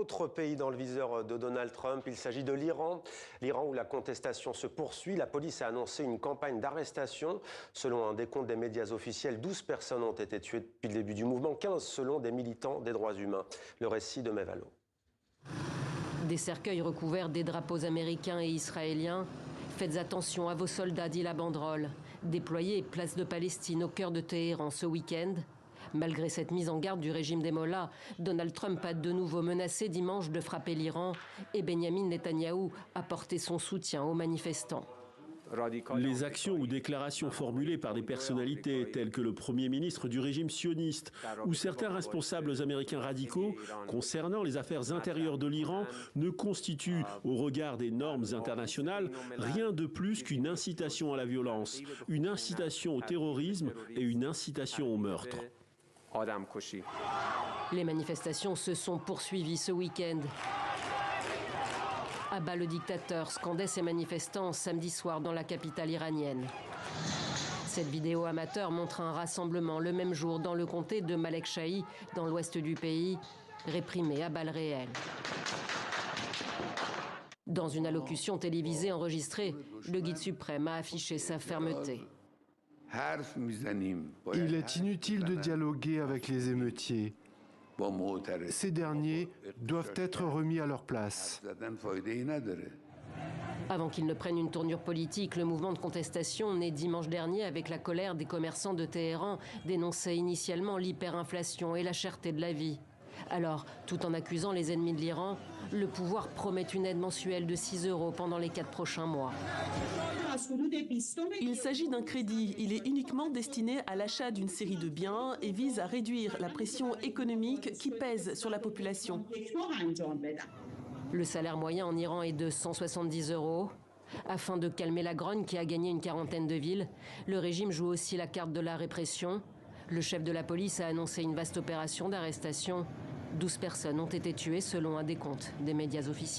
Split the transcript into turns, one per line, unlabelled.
autre pays dans le viseur de Donald Trump. Il s'agit de l'Iran. L'Iran où la contestation se poursuit. La police a annoncé une campagne d'arrestation. Selon un décompte des médias officiels, 12 personnes ont été tuées depuis le début du mouvement, 15 selon des militants des droits humains. Le récit de Mevalo.
Des cercueils recouverts des drapeaux américains et israéliens. Faites attention à vos soldats, dit la banderole. Déployée place de Palestine au cœur de Téhéran ce week-end. Malgré cette mise en garde du régime des Mollahs, Donald Trump a de nouveau menacé dimanche de frapper l'Iran et Benyamin Netanyahou a porté son soutien aux manifestants.
Les actions ou déclarations formulées par des personnalités telles que le Premier ministre du régime sioniste ou certains responsables américains radicaux concernant les affaires intérieures de l'Iran ne constituent, au regard des normes internationales, rien de plus qu'une incitation à la violence, une incitation au terrorisme et une incitation au meurtre.
Les manifestations se sont poursuivies ce week-end. À bas le dictateur, scandaient ces manifestants samedi soir dans la capitale iranienne. Cette vidéo amateur montre un rassemblement le même jour dans le comté de Malek-Shahi, dans l'ouest du pays, réprimé à balles réelles. Dans une allocution télévisée enregistrée, le guide suprême a affiché sa fermeté.
Il est inutile de dialoguer avec les émeutiers. Ces derniers doivent être remis à leur place.
Avant qu'il ne prenne une tournure politique, le mouvement de contestation, né dimanche dernier avec la colère des commerçants de Téhéran, dénonçait initialement l'hyperinflation et la cherté de la vie. Alors, tout en accusant les ennemis de l'Iran, le pouvoir promet une aide mensuelle de 6 € pendant les 4 prochains mois.
Il s'agit d'un crédit. Il est uniquement destiné à l'achat d'une série de biens et vise à réduire la pression économique qui pèse sur la population.
Le salaire moyen en Iran est de 170 €. Afin de calmer la grogne qui a gagné une quarantaine de villes, le régime joue aussi la carte de la répression. Le chef de la police a annoncé une vaste opération d'arrestation. 12 personnes ont été tuées selon un décompte des médias officiels.